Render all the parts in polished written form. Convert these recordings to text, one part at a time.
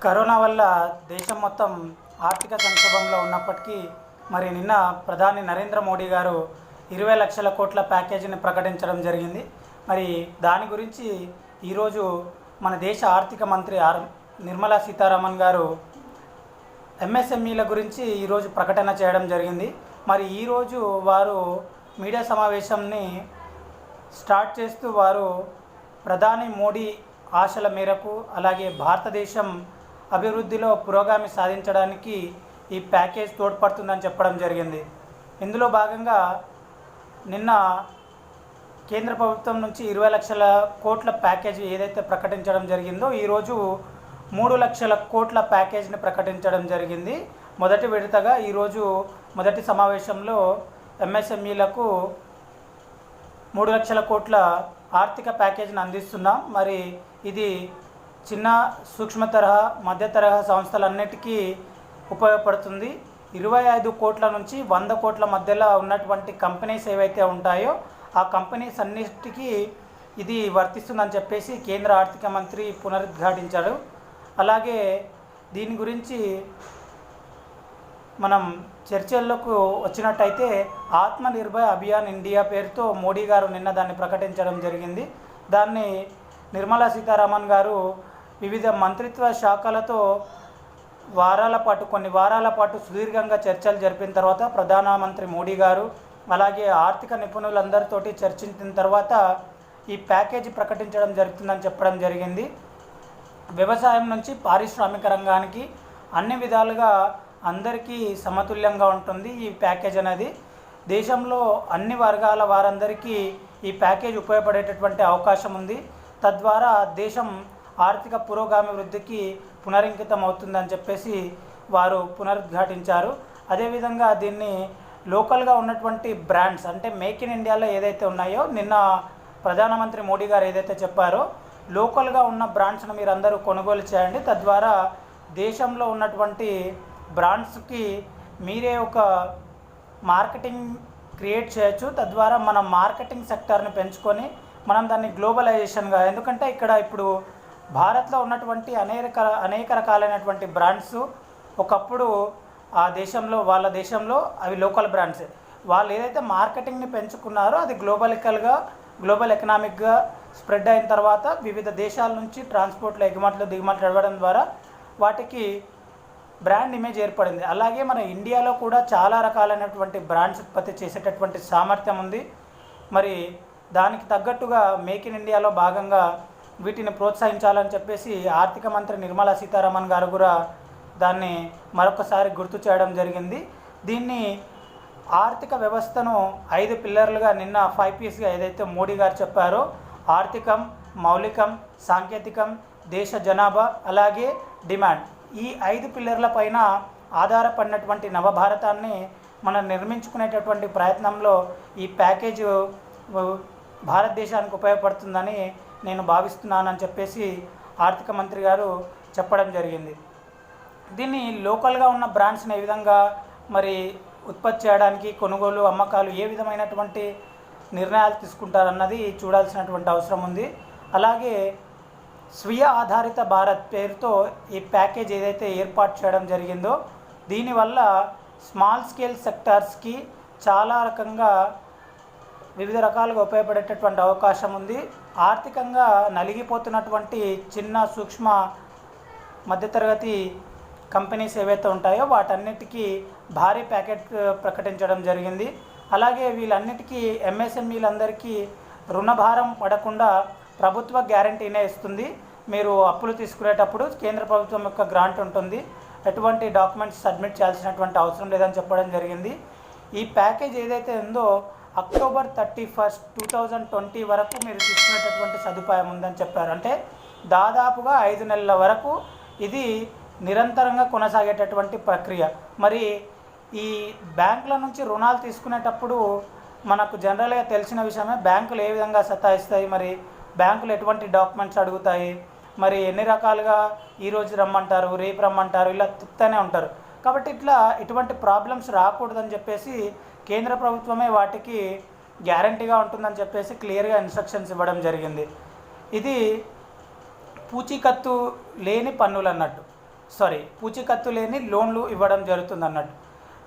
Corona వల్ల దేశం మొత్తం ఆర్థిక సంక్షోభంలో ఉన్నప్పటికీ నిన్న ప్రధాని నరేంద్ర మోడీ గారు 20 లక్షల కోట్ల ప్యాకేజీని ప్రకటించడం జరిగింది. దాని గురించి ఈరోజు మన దేశ ఆర్థిక మంత్రి నిర్మలా సీతారామన్ గారు ఎంఎస్ఎంఈల గురించి ఈరోజు ప్రకటన చేయడం జరిగింది. ఈరోజు వారు మీడియా సమావేశాన్ని స్టార్ట్ చేస్తూ వారు ప్రధాని మోడీ ఆశల మేరకు అలాగే భారతదేశం అభివృద్ధిలో పురోగామి సాధించడానికి ఈ ప్యాకేజ్ తోడ్పడుతుందని చెప్పడం జరిగింది. ఇందులో భాగంగా నిన్న కేంద్ర ప్రభుత్వం నుంచి 20 లక్షల కోట్ల ప్యాకేజీ ఏదైతే ప్రకటించడం జరిగిందో ఈరోజు 3 లక్షల కోట్ల ప్యాకేజీని ప్రకటించడం జరిగింది. మొదటి విడతగా ఈరోజు మొదటి సమావేశంలో ఎంఎస్ఎంఈలకు 3 లక్షల కోట్ల ఆర్థిక ప్యాకేజీని అందిస్తున్నాం. ఇది చిన్న సూక్ష్మ తరహా మధ్య తరహా సంస్థలన్నిటికీ ఉపయోగపడుతుంది. 25 కోట్ల నుంచి 100 కోట్ల మధ్యలో ఉన్నటువంటి కంపెనీస్ ఏవైతే ఉంటాయో ఆ కంపెనీస్ అన్నిటికీ ఇది వర్తిస్తుందని చెప్పేసి కేంద్ర ఆర్థిక మంత్రి పునరుద్ఘాటించారు. అలాగే దీని గురించి మనం చర్చల్లోకి వచ్చినట్టయితే ఆత్మనిర్భర్ అభియాన్ ఇండియా పేరుతో మోడీ గారు నిన్న దాన్ని ప్రకటించడం జరిగింది. దాన్ని నిర్మలా సీతారామన్ గారు వివిధ మంత్రిత్వ శాఖలతో కొన్ని వారాల పాటు సుదీర్ఘంగా చర్చలు జరిపిన తర్వాత ప్రధానమంత్రి మోడీ గారు అలాగే ఆర్థిక నిపుణులందరితోటి చర్చించిన తర్వాత ఈ ప్యాకేజీ ప్రకటించడం జరుగుతుందని చెప్పడం జరిగింది. వ్యవసాయం నుంచి పారిశ్రామిక రంగానికి అన్ని విధాలుగా అందరికీ సమతుల్యంగా ఉంటుంది ఈ ప్యాకేజ్ అనేది. దేశంలో అన్ని వర్గాల వారందరికీ ఈ ప్యాకేజ్ ఉపయోగపడేటటువంటి అవకాశం ఉంది. తద్వారా దేశం ఆర్థిక పురోగామి వృద్ధికి పునరంకితం అవుతుందని చెప్పేసి వారు పునరుద్ఘాటించారు. అదేవిధంగా దీన్ని లోకల్గా ఉన్నటువంటి బ్రాండ్స్ అంటే మేక్ ఇన్ ఇండియాలో ఏదైతే ఉన్నాయో నిన్న ప్రధానమంత్రి మోడీ గారు ఏదైతే చెప్పారో లోకల్గా ఉన్న బ్రాండ్స్ను మీరు అందరూ కొనుగోలు చేయండి. తద్వారా దేశంలో ఉన్నటువంటి బ్రాండ్స్కి మీరే ఒక మార్కెటింగ్ క్రియేట్ చేయొచ్చు. తద్వారా మన మార్కెటింగ్ సెక్టార్ని పెంచుకొని మనం దాన్ని గ్లోబలైజేషన్గా, ఎందుకంటే ఇప్పుడు భారత్లో ఉన్నటువంటి అనేక రకాలైనటువంటి బ్రాండ్స్ ఒకప్పుడు వాళ్ళ దేశంలో అవి లోకల్ బ్రాండ్సే. వాళ్ళు ఏదైతే మార్కెటింగ్ని పెంచుకున్నారో అది గ్లోబల్ ఎకనామిక్గా స్ప్రెడ్ అయిన తర్వాత వివిధ దేశాల నుంచి ట్రాన్స్పోర్ట్లో ఎగుమతులు దిగుమతులు అవ్వడం ద్వారా వాటికి బ్రాండ్ ఇమేజ్ ఏర్పడింది. అలాగే మన ఇండియాలో కూడా చాలా రకాలైనటువంటి బ్రాండ్స్ ఉత్పత్తి చేసేటటువంటి సామర్థ్యం ఉంది. దానికి తగ్గట్టుగా మేక్ ఇన్ ఇండియాలో భాగంగా వీటిని ప్రోత్సహించాలని చెప్పేసి ఆర్థిక మంత్రి నిర్మలా సీతారామన్ గారు కూడా దాన్ని మరొకసారి గుర్తు చేయడం జరిగింది. దీన్ని ఆర్థిక వ్యవస్థను 5 పిల్లర్లుగా నిన్న 5 Psగా ఏదైతే మోడీ గారు చెప్పారో ఆర్థికం, మౌలికం, సాంకేతికం, దేశ జనాభా అలాగే డిమాండ్, ఈ 5 పిల్లర్ల పైన ఆధారపడినటువంటి నవభారతాన్ని మనం నిర్మించుకునేటటువంటి ప్రయత్నంలో ఈ ప్యాకేజ్ భారతదేశానికి ఉపయోగపడుతుందని నేను భావిస్తున్నానని చెప్పేసి ఆర్థిక మంత్రి గారు చెప్పడం జరిగింది. దీన్ని లోకల్గా ఉన్న బ్రాండ్స్ని ఏ విధంగా ఉత్పత్తి చేయడానికి కొనుగోలు అమ్మకాలు ఏ విధమైనటువంటి నిర్ణయాలు తీసుకుంటారన్నది చూడాల్సినటువంటి అవసరం ఉంది. అలాగే స్వీయ ఆధారిత భారత్ పేరుతో ఈ ప్యాకేజ్ ఏదైతే ఏర్పాటు చేయడం జరిగిందో దీనివల్ల స్మాల్ స్కేల్ సెక్టార్స్కి చాలా రకంగా వివిధ రకాలుగా ఉపయోగపడేటటువంటి అవకాశం ఉంది. ఆర్థికంగా నలిగిపోతున్నటువంటి చిన్న సూక్ష్మ మధ్యతరగతి కంపెనీస్ ఏవైతే ఉంటాయో వాటన్నిటికీ భారీ ప్యాకెట్ ప్రకటించడం జరిగింది. అలాగే వీళ్ళన్నిటికీ ఎంఎస్ఎంఈలందరికీ రుణభారం పడకుండా ప్రభుత్వ గ్యారంటీనే ఇస్తుంది. మీరు అప్పులు తీసుకునేటప్పుడు కేంద్ర ప్రభుత్వం యొక్క గ్రాంట్ ఉంటుంది, ఎటువంటి డాక్యుమెంట్స్ సబ్మిట్ చేయాల్సినటువంటి అవసరం లేదని చెప్పడం జరిగింది. ఈ ప్యాకేజ్ ఏదైతే ఉందో అక్టోబర్ 31, 2020 వరకు మీరు తీసుకునేటటువంటి సదుపాయం ఉందని చెప్పారు. అంటే దాదాపుగా 5 నెలల వరకు ఇది నిరంతరంగా కొనసాగేటటువంటి ప్రక్రియ. ఈ బ్యాంకుల నుంచి రుణాలు తీసుకునేటప్పుడు మనకు జనరల్గా తెలిసిన విషయమే, బ్యాంకులు ఏ విధంగా సతాయిస్తాయి, బ్యాంకులు ఎటువంటి డాక్యుమెంట్స్ అడుగుతాయి, ఎన్ని రకాలుగా ఈరోజు రమ్మంటారు, రేపు రమ్మంటారు, ఇలా తిప్పుతూనే ఉంటారు. కాబట్టి ఇటువంటి ప్రాబ్లమ్స్ రాకూడదని చెప్పేసి కేంద్ర ప్రభుత్వమే వాటికి గ్యారంటీగా ఉంటుందని చెప్పేసి క్లియర్గా ఇన్స్ట్రక్షన్స్ ఇవ్వడం జరిగింది. ఇది పూచీకత్తు లేని పన్నులు అన్నట్టు. పూచీకత్తు లేని లోన్లు ఇవ్వడం జరుగుతుంది అన్నట్టు.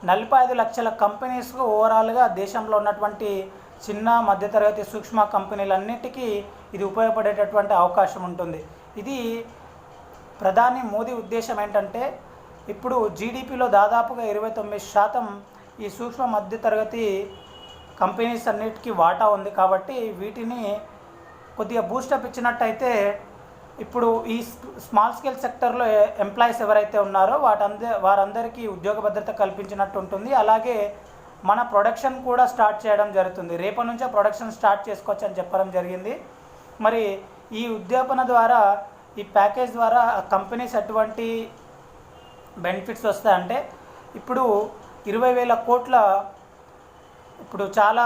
45 లక్షల కంపెనీస్కు ఓవరాల్గా దేశంలో ఉన్నటువంటి చిన్న మధ్యతరగతి సూక్ష్మ కంపెనీలన్నిటికీ ఇది ఉపయోగపడేటటువంటి అవకాశం ఉంటుంది. ఇది ప్రధాని మోదీ ఉద్దేశం ఏంటంటే, ఇప్పుడు జీడిపిలో దాదాపుగా 29% ఈ సూక్ష్మ మధ్యతరగతి కంపెనీస్ అన్నిటికీ వాటా ఉంది. కాబట్టి వీటిని కొద్దిగా బూస్టప్ ఇచ్చినట్టయితే ఇప్పుడు ఈ స్మాల్ స్కేల్ సెక్టర్లో ఎంప్లాయీస్ ఎవరైతే ఉన్నారో వారందరికీ ఉద్యోగ భద్రత కల్పించినట్టు ఉంటుంది. అలాగే మన ప్రొడక్షన్ కూడా స్టార్ట్ చేయడం జరుగుతుంది. రేపటి నుంచే ప్రొడక్షన్ స్టార్ట్ చేసుకోవచ్చు అని చెప్పడం జరిగింది. మరి ఈ ఉద్యాపన ద్వారా, ఈ ప్యాకేజ్ ద్వారా కంపెనీస్ ఎటువంటి బెనిఫిట్స్ వస్తాయంటే, ఇప్పుడు 20,000 కోట్ల, ఇప్పుడు చాలా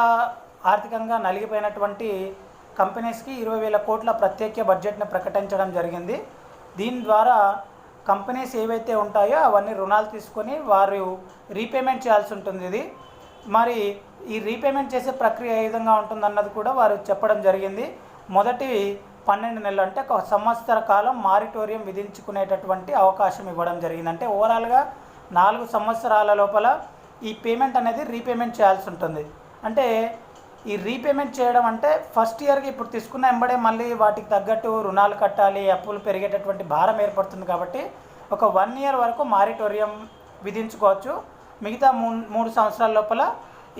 ఆర్థికంగా నలిగిపోయినటువంటి కంపెనీస్కి 20,000 కోట్ల ప్రత్యేక బడ్జెట్ని ప్రకటించడం జరిగింది. దీని ద్వారా కంపెనీస్ ఏవైతే ఉంటాయో అవన్నీ రుణాలు తీసుకొని వారు రీపేమెంట్ చేయాల్సి ఉంటుంది. ఇది మరి ఈ రీపేమెంట్ చేసే ప్రక్రియ ఏ విధంగా ఉంటుందన్నది కూడా వారు చెప్పడం జరిగింది. మొదటి 12 నెలలు అంటే 1 సంవత్సర కాలం మారిటోరియం విధించుకునేటటువంటి అవకాశం ఇవ్వడం జరిగింది. అంటే ఓవరాల్గా 4 సంవత్సరాల లోపల ఈ పేమెంట్ అనేది రీపేమెంట్ చేయాల్సి ఉంటుంది. అంటే ఈ రీపేమెంట్ చేయడం అంటే ఫస్ట్ ఇయర్కి ఇప్పుడు తీసుకున్న వెంబడే మళ్ళీ వాటికి తగ్గట్టు రుణాలు కట్టాలి, అప్పులు పెరిగేటటువంటి భారం ఏర్పడుతుంది. కాబట్టి ఒక 1 ఇయర్ వరకు మారిటోరియం విధించుకోవచ్చు. మిగతా 3 సంవత్సరాల లోపల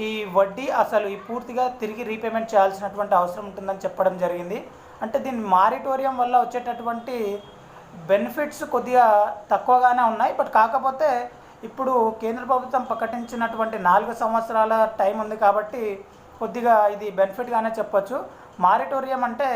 ఈ వడ్డీ అసలు ఈ పూర్తిగా తిరిగి రీపేమెంట్ చేయాల్సినటువంటి అవసరం ఉంటుందని చెప్పడం జరిగింది. అంటే దీని మారిటోరియం వల్ల వచ్చేటటువంటి బెనిఫిట్స్ కొద్దిగా తక్కువగానే ఉన్నాయి. బట్ కాకపోతే ఇప్పుడు కేంద్ర ప్రభుత్వం ప్రకటించినటువంటి 4 సంవత్సరాల టైం ఉంది కాబట్టి కొద్దిగా ఇది బెనిఫిట్గానే చెప్పొచ్చు. మారిటోరియం అంటే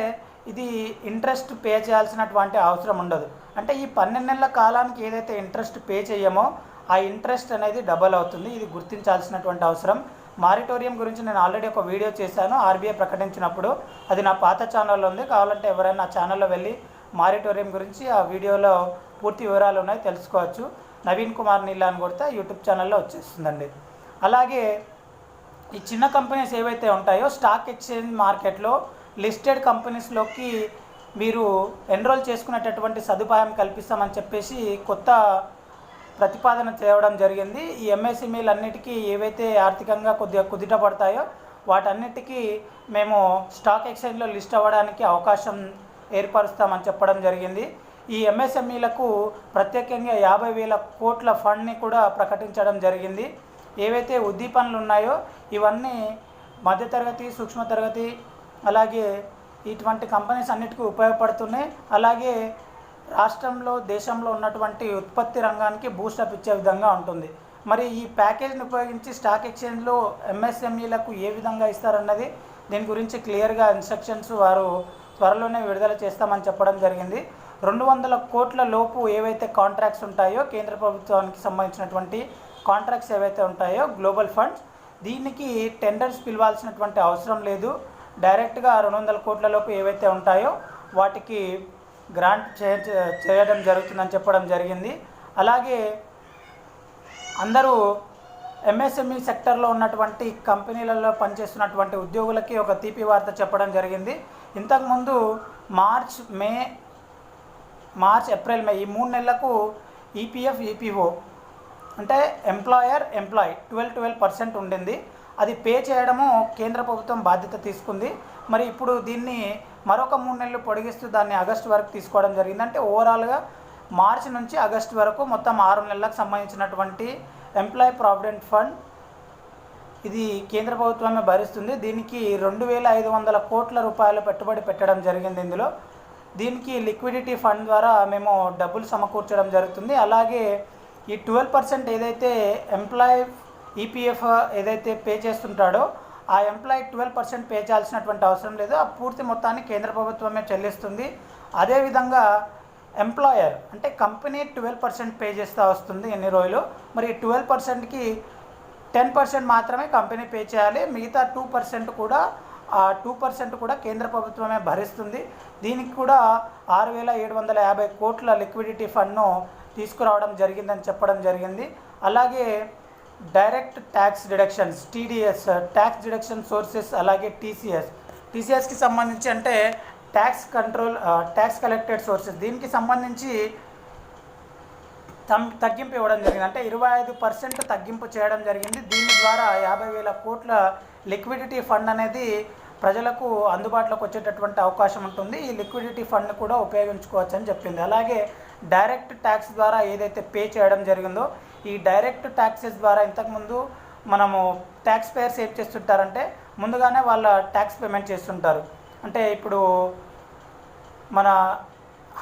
ఇది ఇంట్రెస్ట్ పే చేయాల్సినటువంటి అవసరం ఉండదు. అంటే ఈ 12 నెలల కాలానికి ఏదైతే ఇంట్రెస్ట్ పే చేయమో ఆ ఇంట్రెస్ట్ అనేది డబల్ అవుతుంది. ఇది గుర్తించాల్సినటువంటి అవసరం. మారిటోరియం గురించి నేను ఆల్రెడీ ఒక వీడియో చేశాను ఆర్బీఐ ప్రకటించినప్పుడు. అది నా పాత ఛానల్లో ఉంది. కావాలంటే ఎవరైనా నా ఛానల్లో వెళ్ళి మారిటోరియం గురించి ఆ వీడియోలో పూర్తి వివరాలు ఉన్నాయి, తెలుసుకోవచ్చు. నవీన్ కుమార్ నీలా అని కొడితే యూట్యూబ్ ఛానల్లో వచ్చేస్తుందండి. అలాగే ఈ చిన్న కంపెనీస్ ఏవైతే ఉంటాయో స్టాక్ ఎక్స్చేంజ్ మార్కెట్లో లిస్టెడ్ కంపెనీస్లోకి మీరు ఎన్రోల్ చేసుకునేటటువంటి సదుపాయం కల్పిస్తామని చెప్పేసి కొత్త ప్రతిపాదన చేయడం జరిగింది. ఈ ఎంఎస్ఎంఈలు అన్నిటికీ ఏవైతే ఆర్థికంగా కొద్దిగా కుదిట పడతాయో వాటన్నిటికీ మేము స్టాక్ ఎక్స్చేంజ్లో లిస్ట్ అవ్వడానికి అవకాశం ఏర్పరుస్తామని చెప్పడం జరిగింది. ఈ ఎంఎస్ఎంఈలకు ప్రత్యేకంగా 50,000 కోట్ల ఫండ్ని కూడా ప్రకటించడం జరిగింది. ఏవైతే ఉద్దీపనలు ఉన్నాయో ఇవన్నీ మధ్యతరగతి, సూక్ష్మ తరగతి, అలాగే ఇటువంటి కంపెనీస్ అన్నిటికీ ఉపయోగపడుతున్నాయి. అలాగే రాష్ట్రంలో, దేశంలో ఉన్నటువంటి ఉత్పత్తి రంగానికి బూస్టప్ ఇచ్చే విధంగా ఉంటుంది. మరి ఈ ప్యాకేజ్ని ఉపయోగించి స్టాక్ ఎక్స్చేంజ్లో ఎంఎస్ఎంఈలకు ఏ విధంగా ఇస్తారన్నది దీని గురించి క్లియర్గా ఇన్స్ట్రక్షన్స్ వారు త్వరలోనే విడుదల చేస్తామని చెప్పడం జరిగింది. 200 కోట్ల లోపు ఏవైతే కాంట్రాక్ట్స్ ఉంటాయో కేంద్ర ప్రభుత్వానికి సంబంధించినటువంటి కాంట్రాక్ట్స్ ఏవైతే ఉంటాయో గ్లోబల్ ఫండ్స్, దీనికి టెండర్స్ పిలవాల్సినటువంటి అవసరం లేదు. డైరెక్ట్గా 200 కోట్ల లోపు ఏవైతే ఉంటాయో వాటికి గ్రాంట్ చేయడం జరుగుతుందని చెప్పడం జరిగింది. అలాగే అందరూ ఎంఎస్ఎంఈ సెక్టర్లో ఉన్నటువంటి కంపెనీలలో పనిచేస్తున్నటువంటి ఉద్యోగులకి ఒక తీపి వార్త చెప్పడం జరిగింది. ఇంతకుముందు మార్చ్, ఏప్రిల్, మే ఈ 3 నెలలకు ఈపీఎఫ్, ఈపీఓ అంటే ఎంప్లాయీ 12% ఉండింది. అది పే చేయడము కేంద్ర ప్రభుత్వం బాధ్యత తీసుకుంది. మరి ఇప్పుడు దీన్ని మరొక 3 నెలలు పొడిగిస్తూ దాన్ని ఆగస్టు వరకు తీసుకోవడం జరిగింది. అంటే ఓవరాల్గా మార్చి నుంచి ఆగస్టు వరకు మొత్తం 6 నెలలకు సంబంధించినటువంటి ఎంప్లాయీ ప్రావిడెంట్ ఫండ్ ఇది కేంద్ర ప్రభుత్వమే భరిస్తుంది. దీనికి 2,500 కోట్ల రూపాయల పెట్టుబడి పెట్టడం జరిగింది. ఇందులో దీనికి లిక్విడిటీ ఫండ్ ద్వారా మేము డబ్బులు సమకూర్చడం జరుగుతుంది. అలాగే ఈ 12% ఏదైతే ఎంప్లాయీ ఈపీఎఫ్ ఏదైతే పే చేస్తుంటాడో ఆ ఎంప్లాయీ 12% పే చేయాల్సినటువంటి అవసరం లేదు. ఆ పూర్తి మొత్తాన్ని కేంద్ర ప్రభుత్వమే చెల్లిస్తుంది. అదేవిధంగా ఎంప్లాయర్ అంటే కంపెనీ 12% పే చేస్తూ వస్తుంది ఎన్ని రోజులు. మరి 12%కి 10% మాత్రమే కంపెనీ పే చేయాలి. మిగతా 2% కూడా ఆ 2% కూడా కేంద్ర ప్రభుత్వమే భరిస్తుంది. దీనికి కూడా 6,750 కోట్ల లిక్విడిటీ ఫండ్ను తీసుకురావడం జరిగిందని చెప్పడం జరిగింది. అలాగే direct tax deductions, TDS, tax deduction sources, అలాగే టీసీఎస్కి సంబంధించి అంటే ట్యాక్స్ కలెక్టెడ్ సోర్సెస్, దీనికి సంబంధించి తగ్గింపు ఇవ్వడం జరిగింది. అంటే 25% తగ్గింపు చేయడం జరిగింది. దీని ద్వారా 50,000 కోట్ల లిక్విడిటీ ఫండ్ అనేది ప్రజలకు అందుబాటులోకి వచ్చేటటువంటి అవకాశం ఉంటుంది. ఈ లిక్విడిటీ ఫండ్ కూడా ఉపయోగించుకోవచ్చు అని చెప్పింది. అలాగే డైరెక్ట్ ట్యాక్స్ ద్వారా ఏదైతే పే చేయడం జరిగిందో, ఈ డైరెక్ట్ ట్యాక్సెస్ ద్వారా ఇంతకుముందు మనము ట్యాక్స్ పేయర్స్ ఏం చేస్తుంటారంటే ముందుగానే వాళ్ళ ట్యాక్స్ పేమెంట్ చేస్తుంటారు. అంటే ఇప్పుడు మన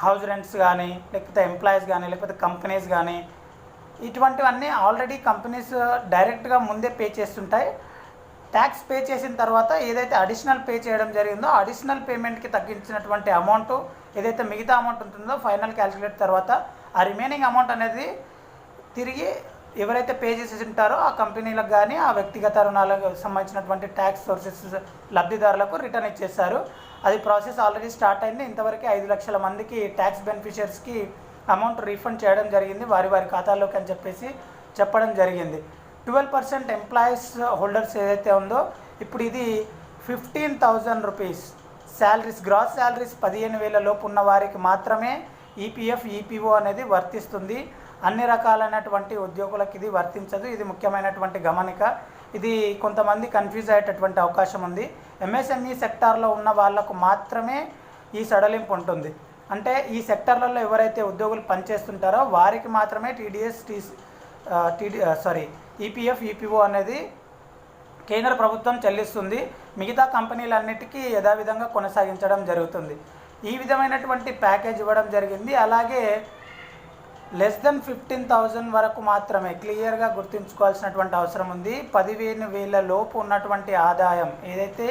హౌస్ రెంట్స్ కానీ, లేకపోతే ఎంప్లాయీస్ కానీ, లేకపోతే కంపెనీస్ కానీ, ఇటువంటివన్నీ ఆల్రెడీ కంపెనీస్ డైరెక్ట్గా ముందే పే చేస్తుంటాయి. ట్యాక్స్ పే చేసిన తర్వాత ఏదైతే అడిషనల్ పే చేయడం జరిగిందో అడిషనల్ పేమెంట్కి తగ్గించినటువంటి అమౌంట్ ఏదైతే మిగతా అమౌంట్ ఉంటుందో ఫైనల్ క్యాలిక్యులేట్ తర్వాత ఆ రిమైనింగ్ అమౌంట్ అనేది తిరిగి ఎవరైతే పే చేసి ఉంటారో ఆ కంపెనీలకు కానీ ఆ వ్యక్తిగత రుణాలకు సంబంధించినటువంటి ట్యాక్స్ సోర్సెస్ లబ్ధిదారులకు రిటర్న్ ఇచ్చేస్తారు. అది ప్రాసెస్ ఆల్రెడీ స్టార్ట్ అయింది. ఇంతవరకు 5 లక్షల మందికి ట్యాక్స్ బెనిఫిషియర్స్కి అమౌంట్ రీఫండ్ చేయడం జరిగింది వారి ఖాతాల్లోకి అని చెప్పేసి చెప్పడం జరిగింది. 12% ఎంప్లాయీస్ హోల్డర్స్ ఏదైతే ఉందో ఇప్పుడు ఇది 15,000 రూపీస్ శాలరీస్, గ్రాస్ శాలరీస్ 15,000 లోపు ఉన్న వారికి మాత్రమే ఈపీఎఫ్ ఈపీఓ అనేది వర్తిస్తుంది. అన్ని రకాలైనటువంటి ఉద్యోగులకు ఇది వర్తించదు. ఇది ముఖ్యమైనటువంటి గమనిక. ఇది కొంతమంది కన్ఫ్యూజ్ అయ్యేటటువంటి అవకాశం ఉంది. ఎంఎస్ఎంఈ సెక్టార్లో ఉన్న వాళ్లకు మాత్రమే ఈ సడలింపు ఉంటుంది. అంటే ఈ సెక్టార్లలో ఎవరైతే ఉద్యోగులు పనిచేస్తుంటారో వారికి మాత్రమే ఈపీఎఫ్ ఈపీఓ అనేది కేంద్ర ప్రభుత్వం చెల్లిస్తుంది. మిగతా కంపెనీలన్నిటికీ యథావిధంగా కొనసాగించడం జరుగుతుంది. ఈ విధమైనటువంటి ప్యాకేజ్ ఇవ్వడం జరిగింది. అలాగే లెస్ దెన్ 15,000 వరకు మాత్రమే క్లియర్గా గుర్తుంచుకోవాల్సినటువంటి అవసరం ఉంది. 15,000 లోపు ఉన్నటువంటి ఆదాయం ఏదైతే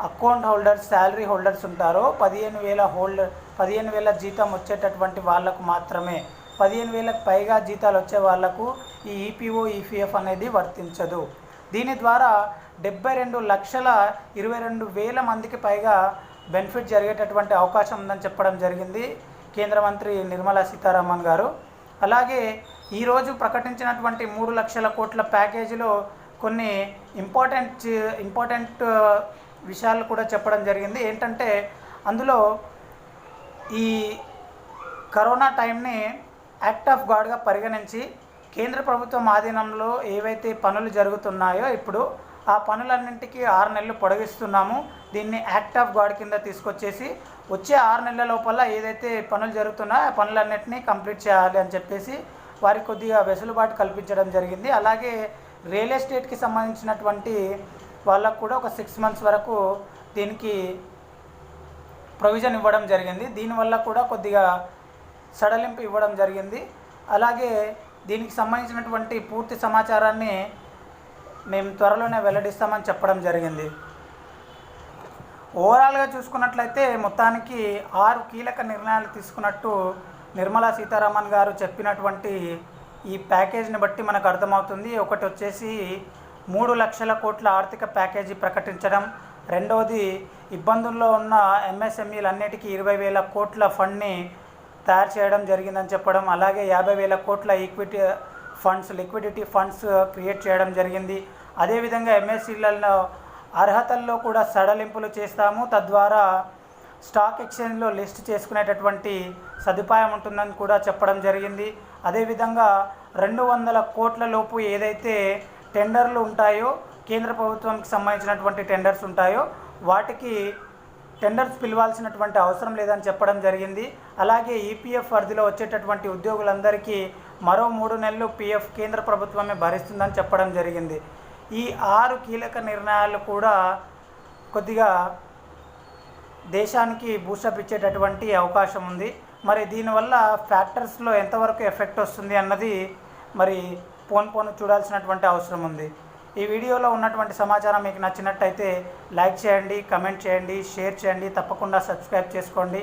అకౌంట్ హోల్డర్స్, శాలరీ హోల్డర్స్ ఉంటారో 15,000 జీతం వచ్చేటటువంటి వాళ్లకు మాత్రమే, 15,000కు పైగా జీతాలు వచ్చే వాళ్లకు ఈ ఈపీఓ ఈపీఎఫ్ అనేది వర్తించదు. దీని ద్వారా 72,22,000 మందికి పైగా బెనిఫిట్ జరిగేటటువంటి అవకాశం ఉందని చెప్పడం జరిగింది కేంద్ర మంత్రి నిర్మలా సీతారామన్ గారు. అలాగే ఈరోజు ప్రకటించినటువంటి 3 లక్షల కోట్ల ప్యాకేజీలో కొన్ని ఇంపార్టెంట్ విషయాలు కూడా చెప్పడం జరిగింది. ఏంటంటే అందులో ఈ కరోనా టైంని యాక్ట్ ఆఫ్ గాడ్గా పరిగణించి కేంద్ర ప్రభుత్వం ఆధీనంలో ఏవైతే పనులు జరుగుతున్నాయో ఇప్పుడు ఆ పనులన్నింటికి 6 నెలలు పొడిగిస్తున్నాము. దీన్ని యాక్ట్ ఆఫ్ గాడ్ కింద తీసుకొచ్చేసి వచ్చే 6 నెలల లోపల ఏదైతే పనులు జరుగుతున్నాయో ఆ పనులన్నింటినీ కంప్లీట్ చేయాలి అని చెప్పేసి వారికి కొద్దిగా వెసులుబాటు కల్పించడం జరిగింది. అలాగే రియల్ ఎస్టేట్కి సంబంధించినటువంటి వాళ్ళకు కూడా ఒక 6 మంత్స్ వరకు దీనికి ప్రొవిజన్ ఇవ్వడం జరిగింది. దీనివల్ల కూడా కొద్దిగా సడలింపు ఇవ్వడం జరిగింది. అలాగే దీనికి సంబంధించినటువంటి పూర్తి సమాచారాన్ని మేము త్వరలోనే వెల్లడిస్తామని చెప్పడం జరిగింది. ఓవరాల్గా చూసుకున్నట్లయితే మొత్తానికి 6 కీలక నిర్ణయాలు తీసుకున్నట్టు నిర్మలా సీతారామన్ గారు చెప్పినటువంటి ఈ ప్యాకేజీని బట్టి మనకు అర్థమవుతుంది. ఒకటి వచ్చేసి 3 లక్షల కోట్ల ఆర్థిక ప్యాకేజీ ప్రకటించడం, రెండవది ఇబ్బందుల్లో ఉన్న ఎంఎస్ఎంఈలన్నిటికీ 20,000 కోట్ల ఫండ్ని తయారు చేయడం జరిగిందని చెప్పడం, అలాగే 50,000 కోట్ల లిక్విడిటీ ఫండ్స్ క్రియేట్ చేయడం జరిగింది. అదేవిధంగా ఎంఎస్సీలలో అర్హతల్లో కూడా సడలింపులు చేస్తాము, తద్వారా స్టాక్ ఎక్స్చేంజ్లో లిస్ట్ చేసుకునేటటువంటి సదుపాయం ఉంటుందని కూడా చెప్పడం జరిగింది. అదేవిధంగా 200 కోట్ల లోపు ఏదైతే టెండర్లు ఉంటాయో, కేంద్ర ప్రభుత్వానికి సంబంధించినటువంటి టెండర్స్ ఉంటాయో వాటికి టెండర్స్ పిలవాల్సినటువంటి అవసరం లేదని చెప్పడం జరిగింది. అలాగే ఈపీఎఫ్ పరిధిలో వచ్చేటటువంటి ఉద్యోగులందరికీ మరో 3 నెలలు పీఎఫ్ కేంద్ర ప్రభుత్వమే భరిస్తుందని చెప్పడం జరిగింది. ఈ 6 కీలక నిర్ణయాలు కూడా కొద్దిగా దేశానికి బూస్టప్ ఇచ్చేటటువంటి అవకాశం ఉంది. మరి దీనివల్ల ఫ్యాక్టర్స్లో ఎంతవరకు ఎఫెక్ట్ వస్తుంది అన్నది మరి పోను చూడాల్సినటువంటి అవసరం ఉంది. ఈ వీడియోలో ఉన్నటువంటి సమాచారం మీకు నచ్చినట్టయితే లైక్ చేయండి, కమెంట్ చేయండి, షేర్ చేయండి, తప్పకుండా సబ్స్క్రైబ్ చేసుకోండి.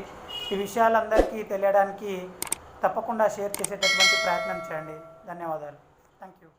ఈ విషయాలందరికీ తెలియడానికి తప్పకుండా షేర్ చేసేటటువంటి ప్రయత్నం చేయండి. ధన్యవాదాలు. Thank you.